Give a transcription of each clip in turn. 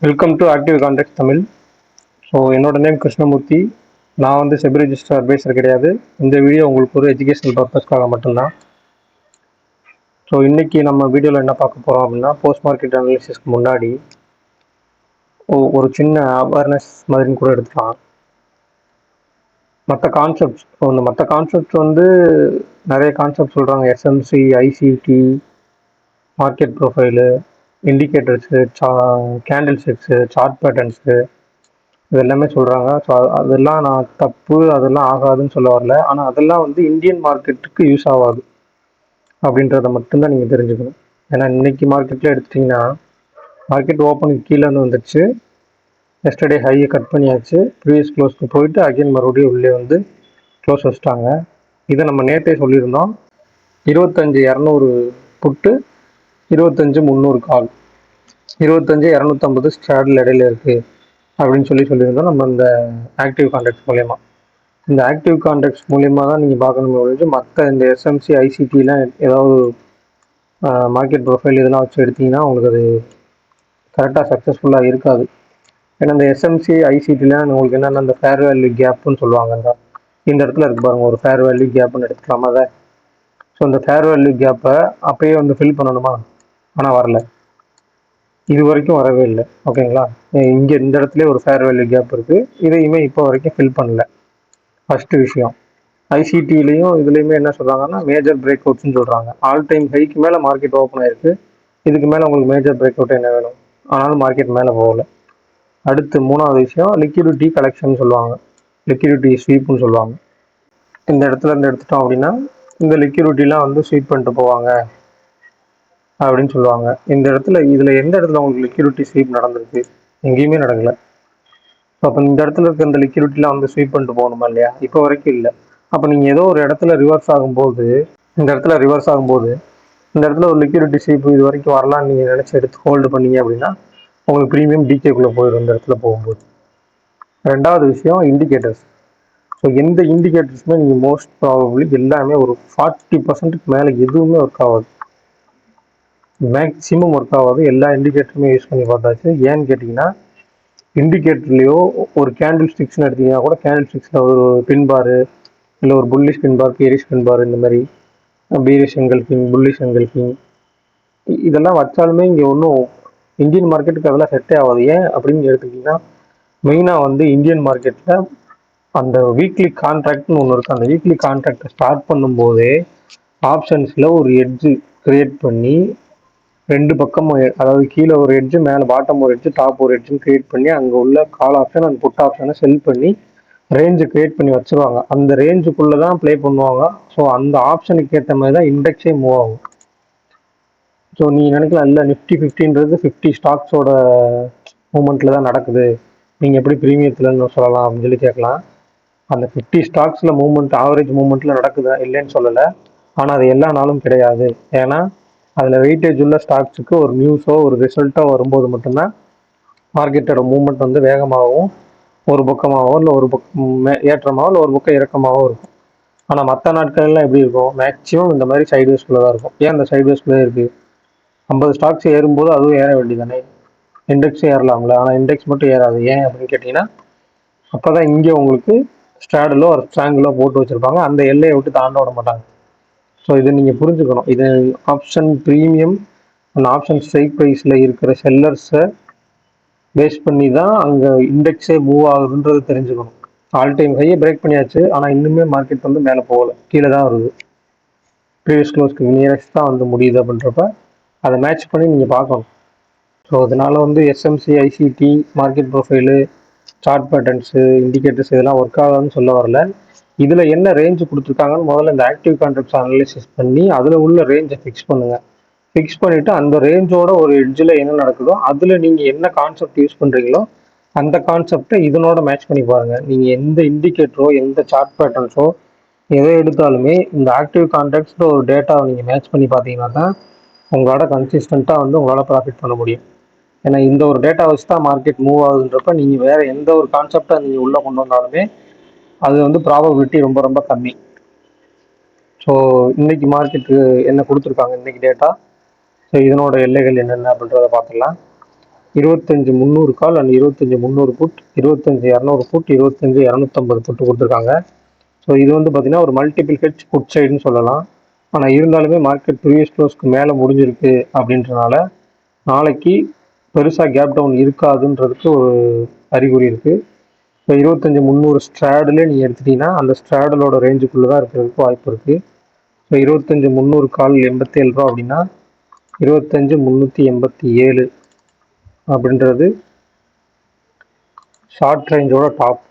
Welcome to active contact Tamil. So என்னோட name Krishnamurthy. நான் வந்து செபி ரெஜிஸ்டர் அட்வைசர் கிடையாது. இந்த வீடியோ உங்களுக்கு ஒரு எஜுகேஷனல் பர்பஸ்க்காக மட்டும்தான். ஸோ இன்னைக்கு நம்ம வீடியோவில் என்ன பார்க்க போகிறோம் அப்படின்னா, போஸ்ட் மார்க்கெட் அனாலிசிஸ்க்கு முன்னாடி ஒரு சின்ன அவேர்னஸ் மாதிரின்னு கூட எடுத்துக்கலாம். மற்ற கான்செப்ட்ஸ் வந்து நிறைய கான்செப்ட் சொல்கிறாங்க. SMC, ICT, market profile, indicators, candlesticks, chart patterns, இது எல்லாமே சொல்கிறாங்க. ஸோ அதெல்லாம் நான் தப்பு, அதெல்லாம் ஆகாதுன்னு சொல்ல வரல. ஆனால் அதெல்லாம் வந்து இந்தியன் மார்க்கெட்டுக்கு யூஸ் ஆகாது அப்படின்றத மட்டும்தான் நீங்கள் தெரிஞ்சுக்கணும். ஏன்னா இன்னைக்கு மார்க்கெட்டில் எடுத்துட்டிங்கன்னா, மார்க்கெட் ஓப்பனுக்கு கீழேன்னு வந்துடுச்சு. எஸ்டர்டே ஹையை கட் பண்ணியாச்சு. ப்ரீவியஸ் க்ளோஸ்க்கு போயிட்டு அகைன் மறுபடியும் உள்ளே வந்து க்ளோஸ் வச்சிட்டாங்க. இதை நம்ம நேற்றே சொல்லியிருந்தோம். 25,200 புட்டு, 25,300 கால், 25,250 ஸ்ட்ராடில் இடையில இருக்குது அப்படின்னு சொல்லியிருந்தோம் நம்ம இந்த ஆக்டிவ் கான்டெக்ட்ஸ் மூலயமா. இந்த ஆக்டிவ் கான்டெக்ட்ஸ் மூலயமா தான் நீங்கள் பார்க்கணுமே ஒழிஞ்சு மற்ற இந்த எஸ்எம்சி, ஐசிடிலாம் ஏதாவது மார்க்கெட் ப்ரொஃபைல் இதெல்லாம் வச்சு எடுத்திங்கன்னா உங்களுக்கு அது கரெக்டாக சக்ஸஸ்ஃபுல்லாக இருக்காது. ஏன்னா இந்த எஸ்எம்சி, ஐசிடிலாம் உங்களுக்கு என்னென்ன இந்த ஃபேர் வேல்யூ கேப்புன்னு சொல்லுவாங்க. இந்த இடத்துல இருக்கு பாருங்க, ஒரு ஃபேர் வேல்யூ கேப்புன்னு எடுத்துக்கலாமா அதை. ஸோ இந்த ஃபேர் வேல்யூ கேப்பை அப்பயே வந்து ஃபில் பண்ணணுமா? ஆனால் வரல, இது வரைக்கும் வரவே இல்லை. ஓகேங்களா? இங்கே இந்த இடத்துல ஒரு ஃபேர் வேல்யூ கேப் இருக்குது. இதையுமே இப்போ வரைக்கும் ஃபில் பண்ணல. ஃபஸ்ட்டு விஷயம். ஐசிடிலையும் இதுலேயுமே என்ன சொல்கிறாங்கன்னா, மேஜர் பிரேக் அவுட்ஸ்ன்னு சொல்கிறாங்க. ஆல் டைம் ஹைக்கு மேலே மார்க்கெட் ஓப்பன் ஆயிருக்கு. இதுக்கு மேலே உங்களுக்கு மேஜர் பிரேக் அவுட் என்ன வேணும்? ஆனாலும் மார்க்கெட் மேலே போகல. அடுத்து மூணாவது விஷயம், லிக்விடிட்டி கலெக்ஷன் சொல்லுவாங்க, லிக்விடிட்டி ஸ்வீப்னு சொல்லுவாங்க. இந்த இடத்துல இருந்து எடுத்துட்டோம் அப்படின்னா இந்த லிக்விடிட்டிலாம் வந்து ஸ்வீப் பண்ணிட்டு போவாங்க அப்படின்னு சொல்லுவாங்க. இந்த இடத்துல இதில் எந்த இடத்துல உங்களுக்கு லிக்விடிட்டி ஸ்வீப் நடந்திருக்கு? எங்கேயுமே நடக்கலை. அப்போ இந்த இடத்துல இருக்க இந்த லிக்விடிட்டிலாம் வந்து ஸ்வீப் பண்ணிட்டு போகணுமா இல்லையா? இப்போ வரைக்கும் இல்லை. அப்போ நீங்கள் ஏதோ ஒரு இடத்துல ரிவர்ஸ் ஆகும்போது, இந்த இடத்துல ஒரு லிக்விடிட்டி ஸ்வீப் இது வரைக்கும் வரலான்னு நீங்கள் நினச்சி எடுத்து ஹோல்டு பண்ணீங்க அப்படின்னா உங்களுக்கு ப்ரீமியம் டிகேக்குள்ளே போயிடும் இந்த இடத்துல போகும்போது. ரெண்டாவது விஷயம், இண்டிகேட்டர்ஸ். ஸோ எந்த இண்டிகேட்டர்ஸுமே நீங்கள் மோஸ்ட் ப்ராபப்ளி எல்லாமே ஒரு 40% மேலே எதுவுமே ஒர்க் ஆகாது, மேக்ஸிமம் ஒர்க் ஆகாது. எல்லா இண்டிகேட்டருமே யூஸ் பண்ணி பார்த்தாச்சு. ஏன்னு கேட்டிங்கன்னா, இண்டிகேட்டர்லேயோ ஒரு கேண்டில் ஸ்டிக்ஸ்னு எடுத்திங்கன்னா கூட கேண்டில் ஸ்டிக்ஸில் ஒரு பின் பாரு, இல்லை ஒரு புல்லிஷ் பின் பார், பேரிஷ் பின் பார், இந்த மாதிரி பீரிஷ் எங்கல்ஃபிங், புல்லிஷ் எங்கல்ஃபிங், இதெல்லாம் வச்சாலுமே இங்கே ஒன்றும் இந்தியன் மார்க்கெட்டுக்கு அதெல்லாம் செட்டே ஆகாது. ஏன் அப்படின்னு எடுத்துக்கிட்டிங்கன்னா, மெயினாக வந்து இந்தியன் மார்க்கெட்டில் அந்த வீக்லி கான்ட்ராக்ட்னு ஒன்று இருக்குது. அந்த வீக்லி கான்ட்ராக்டை ஸ்டார்ட் பண்ணும்போதே ஆப்ஷன்ஸில் ஒரு எட்ஜு க்ரியேட் பண்ணி ரெண்டு பக்கம், அதாவது கீழே ஒரு எட்ஜு, மேலே பாட்டம் ஒரு எட்ஜு, டாப் ஒரு எட்ஜுன்னு க்ரியேட் பண்ணி அங்கே உள்ள கால் ஆப்ஷன் அந்த புட் ஆப்ஷனை செல் பண்ணி ரேஞ்சு க்ரியேட் பண்ணி வச்சுருவாங்க. அந்த ரேஞ்சுக்குள்ளே தான் ப்ளே பண்ணுவாங்க. ஸோ அந்த ஆப்ஷனுக்கு ஏற்ற மாதிரி தான் இண்டெக்ஸே மூவ் ஆகும். ஸோ நீங்கள் நினைக்கலாம், இல்லை நிஃப்டி 50ன்றது 50 ஸ்டாக்ஸோட மூமெண்ட்டில் தான் நடக்குது, நீங்கள் எப்படி ப்ரீமியத்துலன்னு சொல்லலாம் அப்படின்னு சொல்லி கேட்கலாம். அந்த 50 ஸ்டாக்ஸில் மூவ்மெண்ட், ஆவரேஜ் மூவ்மெண்ட்டில் நடக்குதா இல்லைன்னு சொல்லலை. ஆனால் அது எல்லா நாளும் கிடையாது. ஏன்னா அதில் வெயிட்டேஜ் உள்ள ஸ்டாக்ஸுக்கு ஒரு நியூஸோ ஒரு ரிசல்ட்டோ வரும்போது மட்டும்தான் மார்க்கெட்டோட மூவ்மெண்ட் வந்து வேகமாகவும் ஒரு பக்கமாகவோ இல்லை ஒரு பக்கம் ஏற்றமாகவோ இல்லை ஒரு பக்கம் இறக்கமாகவோ இருக்கும். ஆனால் மற்ற நாட்கள்லாம் எப்படி இருக்கும்? மேக்ஸிமம் இந்த மாதிரி சைட்வேஸ்குள்ளே தான் இருக்கும். ஏன் அந்த சைட்வேஸ்குள்ளே இருக்குது? 50 ஸ்டாக்ஸ் ஏறும்போது அதுவும் ஏற வேண்டியதானே, இண்டெக்ஸும் ஏறலாம்ல. ஆனால் இண்டெக்ஸ் மட்டும் ஏறாது. ஏன் அப்படின்னு கேட்டிங்கன்னா, அப்போ தான் இங்கே உங்களுக்கு ஸ்ட்ராடிலோ ஒரு ஸ்ட்ராங்கிலோ போட்டு வச்சுருப்பாங்க, அந்த எல்லையை விட்டு தாண்ட விட மாட்டாங்க. ஸோ இதை நீங்கள் புரிஞ்சுக்கணும். இது ஆப்ஷன் ப்ரீமியம் அந்த ஆப்ஷன் ஸ்ட்ரைக் ப்ரைஸில் இருக்கிற செல்லர்ஸை பேஸ் பண்ணி தான் அங்கே இண்டெக்ஸே மூவ் ஆகுதுன்றது தெரிஞ்சுக்கணும். ஆல் டைம் ஹையை பிரேக் பண்ணியாச்சு, ஆனால் இன்னுமே மார்க்கெட் வந்து மேலே போகலை, கீழே தான் வருது. ப்ரீவியஸ் க்ளோஸ்க்கு நியரஸ்ட் தான் வந்து முடியுது. அப்படின்றப்ப அதை மேட்ச் பண்ணி நீங்கள் பார்க்கணும். ஸோ அதனால் வந்து SMC, ICT, market profile, chart patterns, indicators இதெல்லாம் ஒர்க் ஆகாதுன்னு சொல்ல வரல. இதில் என்ன ரேஞ்சு கொடுத்துருக்காங்கன்னு முதல்ல இந்த ஆக்டிவ் கான்ட்ராக்ட்ஸ் அனலைசிஸ் பண்ணி அதில் உள்ள ரேஞ்சை ஃபிக்ஸ் பண்ணுங்கள். ஃபிக்ஸ் பண்ணிவிட்டு அந்த ரேஞ்சோட ஒரு எட்ஜில் என்ன நடக்குதோ அதில் நீங்கள் என்ன கான்செப்ட் யூஸ் பண்ணுறீங்களோ அந்த கான்செப்டை இதனோட மேட்ச் பண்ணி பாருங்கள். நீங்கள் எந்த இண்டிகேட்டரோ எந்த சார்ட் பேட்டர்ன்ஸோ எதை எடுத்தாலுமே இந்த ஆக்டிவ் கான்ட்ராக்ட்ஸோட ஒரு டேட்டாவை நீங்கள் மேட்ச் பண்ணி பார்த்தீங்கன்னா தான் உங்களோட கன்சிஸ்டண்ட்டாக வந்து உங்களால் ப்ராஃபிட் பண்ண முடியும். ஏன்னா இந்த ஒரு டேட்டா வச்சு தான் மார்க்கெட் மூவ் ஆகுதுன்றப்ப நீங்கள் வேறு எந்த ஒரு கான்செப்டை நீங்கள் உள்ளே கொண்டு வந்தாலுமே அது வந்து ப்ராபபிலிட்டி ரொம்ப ரொம்ப கம்மி. ஸோ இன்னைக்கு மார்க்கெட்டுக்கு என்ன கொடுத்துருக்காங்க, இன்னைக்கு டேட்டா. ஸோ இதனோட எல்லைகள் என்னென்ன அப்படின்றத பார்த்துக்கலாம். 25 300 call and 25 300 put, 25 200 put, 25 250 put கொடுத்துருக்காங்க. ஸோ இது வந்து பார்த்தீங்கன்னா ஒரு மல்டிபிள் ஹெட்ஜ் புட் சைடுன்னு சொல்லலாம். ஆனால் இருந்தாலுமே மார்க்கெட் ப்ரீவியஸ் க்ளோஸ்க்கு மேலே முடிஞ்சிருக்கு அப்படின்றனால நாளைக்கு பெருசாக கேப் டவுன் இருக்காதுன்றதுக்கு ஒரு அறிகுறி இருக்குது. ஸோ 25 300 ஸ்ட்ராடில் நீங்கள் எடுத்துட்டீங்கன்னா அந்த ஸ்ட்ராடலோட ரேஞ்சுக்குள்ளே தான் இருக்கிறதுக்கு வாய்ப்பு இருக்குது. ஸோ 25 300 கால் 87 ரூபா அப்படின்னா 25 387 அப்படின்றது ஷார்ட் ரேஞ்சோட டாப்.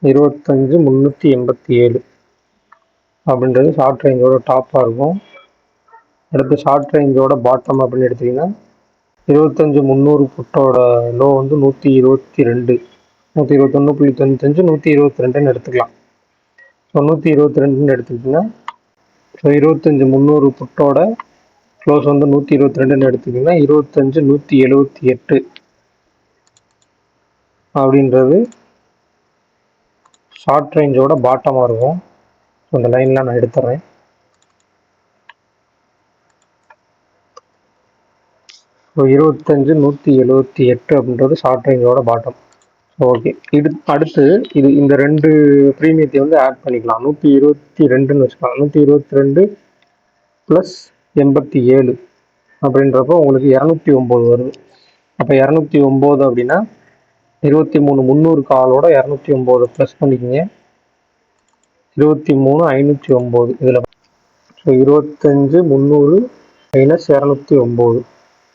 25 387 அப்படின்றது ஷார்ட் ரேஞ்சோட டாப்பாக இருக்கும். அடுத்து ஷார்ட் ரேஞ்சோட பாட்டம் அப்படின்னு எடுத்திங்கன்னா 25 300 புட்டோட லோ வந்து 122, 121.95, 122ன்னு எடுத்துக்கலாம். ஸோ 122ன்னு எடுத்துக்கிட்டிங்கன்னா ஸோ 25 300 புட்டோட க்ளோஸ் வந்து 122ன்னு எடுத்துக்கிட்டிங்கன்னா 25 178 அப்படின்றது ஷார்ட் ரேஞ்சோட பாட்டமாக இருக்கும். ஸோ இந்த லைன்லாம் நான் எடுத்துறேன். ஸோ 25 178 அப்படின்றது ஷார்ட் ரேஞ்சோட பாட்டம். ஓகே, அடுத்து இந்த ரெண்டு ப்ரீமியத்தை வந்து ஆட் பண்ணிக்கலாம். 122ன்னு வச்சுக்கலாம். 122 ப்ளஸ் 87 அப்படின்றப்போ உங்களுக்கு 209 வருது. அப்போ 209 அப்படின்னா 23 300 காலோட 209 ப்ளஸ் பண்ணிக்கிங்க. 23 509 இதில். ஸோ 25 300 மைனஸ் 209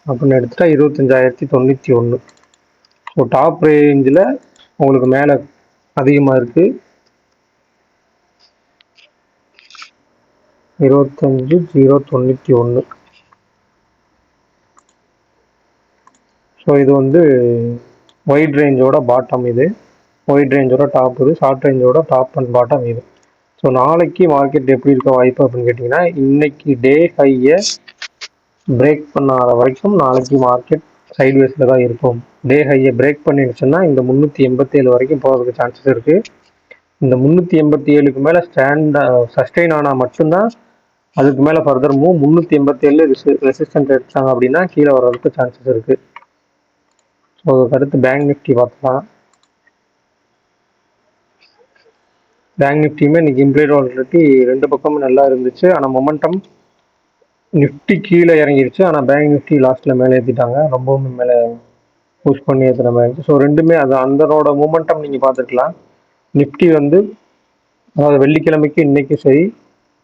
அப்படின்னு எடுத்துட்டா 25,091. ஸோ டாப் ரேஞ்சில் உங்களுக்கு மேலே அதிகமாக இருக்குது. 25,091. ஸோ இது வந்து ஒயிட் ரேஞ்சோட பாட்டம், இது ஒயிட் ரேஞ்சோட டாப், இது ஷார்ட் ரேஞ்சோட டாப் அண்ட் பாட்டம் இது. ஸோ நாளைக்கு மார்க்கெட் எப்படி இருக்க வாய்ப்பு அப்படின்னு கேட்டிங்கன்னா, இன்னைக்கு டே ஹையை பிரேக் பண்ணாத வரைக்கும் நாளைக்கு மார்க்கெட் சைட்வேஸில் தான் இருக்கும். டே ஹையை பிரேக் பண்ணிடுச்சுன்னா இந்த 387 வரைக்கும் போகிறதுக்கு சான்சஸ் இருக்குது. இந்த 387க்கு மேலே சஸ்டெயின் ஆனால் மட்டும்தான் அதுக்கு மேலே ஃபர்தர் மூவ். 387 ரெசிஸ்டன்ட் எடுத்தாங்க அப்படின்னா கீழே வர்றதுக்கு சான்சஸ் இருக்குது. ஸோ அதுக்கு அடுத்து பேங்க் நிஃப்டி பார்த்துக்கலாம். பேங்க் நிஃப்டியுமே இன்னைக்கு இம்ப்ளைட் வாலட்டிலிட்டி ரெண்டு பக்கமும் நல்லா இருந்துச்சு. ஆனால் மொமெண்டம் நிஃப்டி கீழே இறங்கிருச்சு. ஆனால் பேங்க் நிஃப்டி லாஸ்ட்டில் மேலே ஏற்றிட்டாங்க, ரொம்பவுமே மேலே புஷ் பண்ணி ஏற்றுற மாதிரி இருந்துச்சு. ஸோ ரெண்டுமே அது அதனோட மூமெண்டம் நீங்கள் பார்த்துக்கலாம். நிஃப்டி வந்து அதாவது வெள்ளிக்கிழமைக்கு இன்றைக்கும் சரி,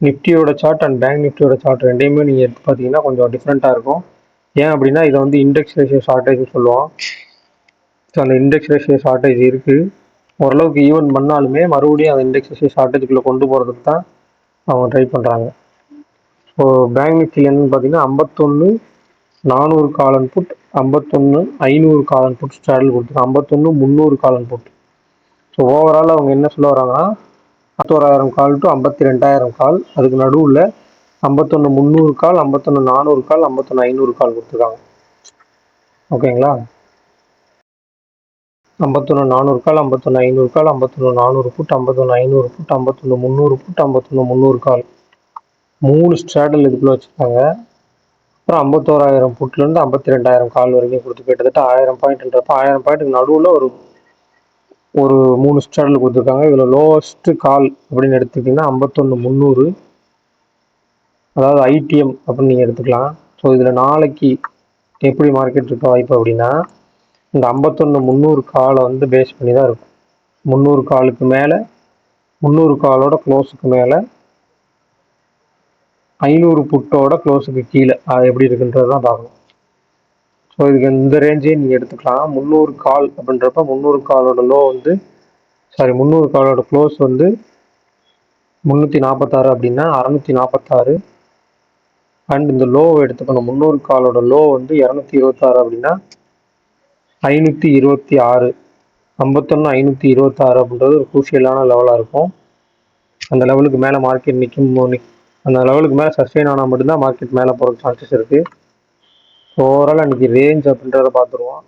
நிஃப்டியோட சார்ட் அண்ட் பேங்க் நிஃப்டியோட சார்ட் ரெண்டையுமே நீங்கள் எடுத்து பார்த்தீங்கன்னா கொஞ்சம் டிஃப்ரெண்ட்டாக இருக்கும். ஏன் அப்படின்னா இதை வந்து இண்டெக்ஸ் ரேஷியோ ஷார்ட்டேஜ்னு சொல்லுவோம். ஸோ அந்த இண்டெக்ஸ் ரேஷியோ ஷார்ட்டேஜ் இருக்குது. ஓரளவுக்கு ஈவன் பண்ணாலுமே மறுபடியும் அந்த இண்டெக்ஸ் ரேஷியோ ஷார்ட்டேஜுக்குள்ளே கொண்டு போகிறதுக்கு தான் அவங்க ட்ரை பண்ணுறாங்க. ஸோ பேங்க் நிஃப்டியில் என்னென்னு பார்த்தீங்கன்னா 51 400 காலன் புட், 51 500 காலன் புட் ஸ்ட்ராடல் கொடுத்துருக்காங்க, 51 300 காலன் புட். ஸோ ஓவரால் அவங்க என்ன சொல்ல வராங்கன்னா 51,000 கால் டு 52,000 கால், அதுக்கு நடுவில் 51 300 கால், 51 400 கால், 51 500 கால் கொடுத்துருக்காங்க. ஓகேங்களா? 51 400 கால், 51 500 கால், 51 400 புட், 51 500 புட், 51 300 புட், 51 300 கால், 3 ஸ்ட்ராடல் இதுக்குள்ளே வச்சுருக்காங்க. அப்புறம் 51,000 புட்லேருந்து 52,000 கால் வரைக்கும் கொடுத்து கிட்டத்தட்ட 1000 பாயிண்ட்ன்றப்ப 1000 பாயிண்ட்டுக்கு நடுவில் ஒரு 3 ஸ்ட்ராடல் கொடுத்துருக்காங்க. இதில் லோவஸ்ட்டு கால் அப்படின்னு எடுத்துக்கிட்டிங்கன்னா 51 300, அதாவது ஐடிஎம் அப்படின்னு நீங்கள் எடுத்துக்கலாம். ஸோ இதில் நாளைக்கு எப்படி மார்க்கெட் இருக்க வாய்ப்பு அப்படின்னா இந்த 51 300 காலை வந்து பேஸ் பண்ணி தான் இருக்கும். 300 காலுக்கு மேலே 300 காலோட க்ளோஸுக்கு மேலே 500 புட்டோட க்ளோஸுக்கு கீழே அது எப்படி இருக்குன்றது தான் பார்க்கணும். ஸோ இதுக்கு இந்த ரேஞ்சே நீங்கள் எடுத்துக்கலாம். 300 கால் அப்படின்றப்ப 300 காலோட லோ வந்து 300 காலோட க்ளோஸ் வந்து 346 அப்படின்னா 646 அண்ட் இந்த லோவை எடுத்துக்கணும். 300 காலோட லோ வந்து 226 அப்படின்னா 526, 51 526 அப்படின்றது ஒரு குரூஷியலான லெவலாக இருக்கும். அந்த லெவலுக்கு மேலே மார்க்கெட் நிற்கும், அந்த லெவலுக்கு மேலே சஸ்டெயின் ஆனால் மட்டும்தான் மார்க்கெட் மேலே போகிறதுக்கு சான்சஸ் இருக்குது. ஸோ ஓவரால் அன்றைக்கி ரேஞ்ச் அப்படின்றத பார்த்துருவோம்.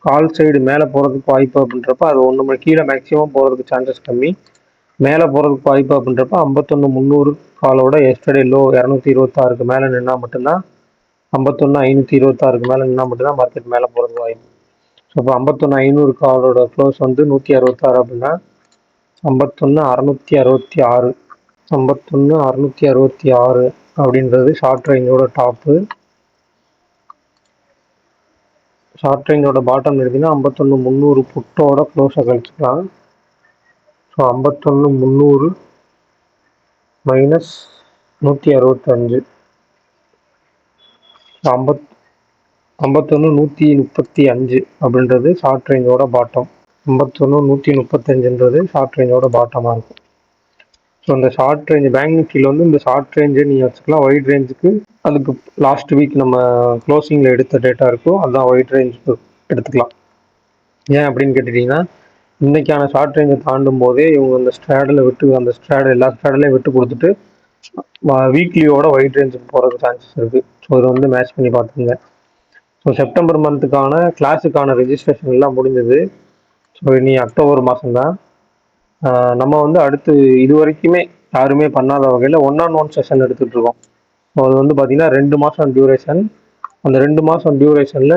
கால் சைடு மேலே போகிறதுக்கு வாய்ப்பு அப்படின்றப்ப அது ஒன்று கீழே மேக்ஸிமம் போகிறதுக்கு சான்சஸ் கம்மி. மேலே போகிறதுக்கு வாய்ப்பு அப்படின்றப்ப 51 300 காலோட எஸ்டர்டே லோ 226க்கு மேலே நின்னால் மட்டும்தான் 51,526க்கு மேலே நின்னா மட்டும்தான் மார்க்கெட் மேலே போகிறது வாய்ப்பு. ஸோ இப்போ 51,500 காலோட க்ளோஸ் வந்து 166 அப்படின்னா 51,666 51,666 அப்படின்றது ஷார்ட் ரேஞ்சோட டாப்பு. ஷார்ட் ரேஞ்சோட பாட்டம் எடுத்தீங்கன்னா 51,300 புட்டோட க்ளோஸை கழிச்சுக்கலாம். ஸோ 51,300 மைனஸ் 165 51,135 அப்படின்றது ஷார்ட் ரேஞ்சோட பாட்டம். 51,135ன்றது ஷார்ட் ரேஞ்சோட பாட்டமாக இருக்கும். ஸோ இந்த ஷார்ட் ரேஞ்ச் பேங்க் நிஃப்டியில் வந்து இந்த ஷார்ட் ரேஞ்சை நீங்கள் வச்சுக்கலாம். ஒயிட் ரேஞ்சுக்கு அதுக்கு லாஸ்ட் வீக் நம்ம க்ளோசிங்கில் எடுத்த டேட்டா இருக்கும், அதுதான் ஒயிட் ரேஞ்சுக்கு எடுத்துக்கலாம். ஏன் அப்படின்னு கேட்டுட்டிங்கன்னா, இன்றைக்கான ஷார்ட் ரேஞ்சை தாண்டும் போதே இவங்க அந்த ஸ்ட்ராடில் விட்டு அந்த எல்லா ஸ்ட்ராடலையும் விட்டு கொடுத்துட்டு வீக்லியோட ஒயிட் ரேஞ்சுக்கு போகிறதுக்கு சான்சஸ் இருக்குது. ஸோ இதை வந்து மேட்ச் பண்ணி பார்த்துங்க. ஸோ செப்டம்பர் மந்த்துக்கான கிளாஸுக்கான ரெஜிஸ்ட்ரேஷன் எல்லாம் முடிஞ்சது. ஸோ இனி அக்டோபர் மாதம்தான். நம்ம வந்து அடுத்து இது வரைக்குமே யாருமே பண்ணாத வகையில் 1-on-1 செஷன் எடுத்துகிட்டு இருக்கோம். ஸோ அது வந்து பார்த்திங்கன்னா 2 மாதம் டியூரேஷன். அந்த 2 மாதம் டியூரேஷனில்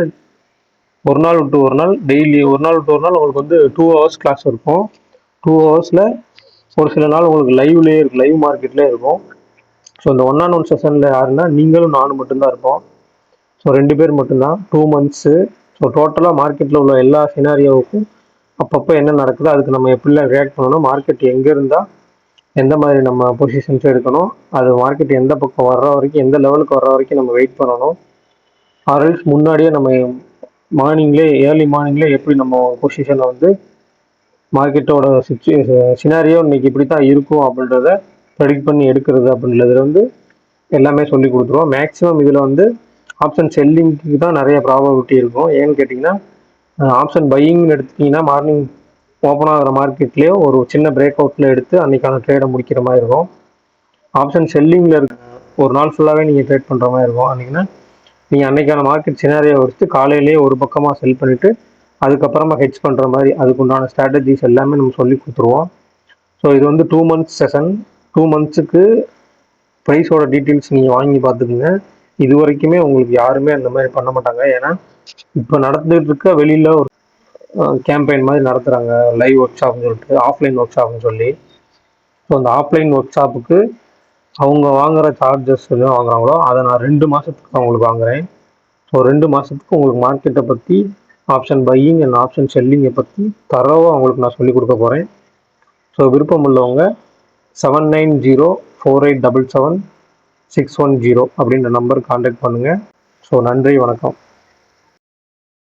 ஒரு நாள் விட்டு ஒரு நாள் டெய்லி ஒரு நாள் விட்டு ஒரு நாள் உங்களுக்கு வந்து 2 hours கிளாஸ் இருக்கும். 2 hours ஒரு சில நாள் உங்களுக்கு லைவ்லேயே இருக்கும், லைவ் மார்க்கெட்லேயே இருக்கும். ஸோ இந்த 1-on-1 செஷனில் யாருன்னா நீங்களும் நானும் மட்டும்தான் இருப்போம். ஸோ 2 பேர் மட்டும்தான் 2 months. ஸோ டோட்டலாக மார்க்கெட்டில் உள்ள எல்லா சினாரியோவுக்கும் அப்பப்போ என்ன நடக்குது, அதுக்கு நம்ம எப்படிலாம் ரியாக்ட் பண்ணணும், மார்க்கெட் எங்கே இருந்தால் எந்த மாதிரி நம்ம பொசிஷன்ஸ் எடுக்கணும், அது மார்க்கெட் எந்த பக்கம் வர்ற வரைக்கும் எந்த லெவலுக்கு வர்ற வரைக்கும் நம்ம வெயிட் பண்ணணும், ஆர்எல்ஸ் முன்னாடியே நம்ம ஏர்லி மார்னிங்லேயே எப்படி நம்ம பொசிஷனை வந்து மார்க்கெட்டோட சினாரியோ இன்னைக்கு இப்படி தான் இருக்கும் அப்படின்றத ப்ரெடிக்ட் பண்ணி எடுக்கிறது அப்படின்றதுல வந்து எல்லாமே சொல்லி கொடுத்துருவோம். மேக்ஸிமம் இதில் வந்து ஆப்ஷன் செல்லிங்க்கு தான் நிறைய ப்ராபபிலிட்டி இருக்கும். ஏன்னு கேட்டிங்கன்னா, ஆப்ஷன் பையிங்னு எடுத்துட்டிங்கன்னா மார்னிங் ஓப்பன் ஆகிற மார்க்கெட்லேயே ஒரு சின்ன பிரேக் அவுட்டில் எடுத்து அன்றைக்கான ட்ரேடை முடிக்கிற மாதிரி இருக்கும். ஆப்ஷன் செல்லிங்கில் இருக்க ஒரு நாள் ஃபுல்லாகவே நீங்கள் ட்ரேட் பண்ணுற மாதிரி இருக்கும். அன்றைக்கினா நீங்கள் அன்றைக்கான மார்க்கெட் சினாரியை வச்சு காலையிலேயே ஒரு பக்கமாக செல் பண்ணிவிட்டு அதுக்கப்புறமா ஹெட்ஜ் பண்ணுற மாதிரி அதுக்குண்டான ஸ்ட்ராட்டஜிஸ் எல்லாமே நம்ம சொல்லி கொடுத்துருவோம். ஸோ இது வந்து 2 months செஷன். 2 monthsக்கு ப்ரைஸோட டீட்டெயில்ஸ் நீங்கள் வாங்கி பார்த்துக்குங்க. இது வரைக்குமே உங்களுக்கு யாருமே அந்த மாதிரி பண்ண மாட்டாங்க. ஏன்னா இப்போ நடந்துகிட்டு இருக்க வெளியில் ஒரு கேம்பெயின் மாதிரி நடத்துகிறாங்க, லைவ் ஒர்க் ஷாப்னு சொல்லிட்டு, ஆஃப்லைன் ஒர்க் ஷாப்னு சொல்லி. ஸோ அந்த ஆஃப்லைன் ஒர்க் ஷாப்புக்கு அவங்க வாங்குகிற சார்ஜஸ் என்ன வாங்குறாங்களோ அதை நான் 2 மாதத்துக்கு அவங்களுக்கு வாங்குகிறேன். ஸோ 2 மாதத்துக்கு உங்களுக்கு மார்க்கெட்டை பற்றி, ஆப்ஷன் பையிங் அண்ட் ஆப்ஷன் செல்லிங்கை பற்றி தரவாக அவங்களுக்கு நான் சொல்லிக் கொடுக்க போகிறேன். ஸோ விருப்பம் உள்ளவங்க 7904877610 அப்படின்ற நம்பருக்கு கான்டாக்ட் பண்ணுங்கள். ஸோ நன்றி, வணக்கம்.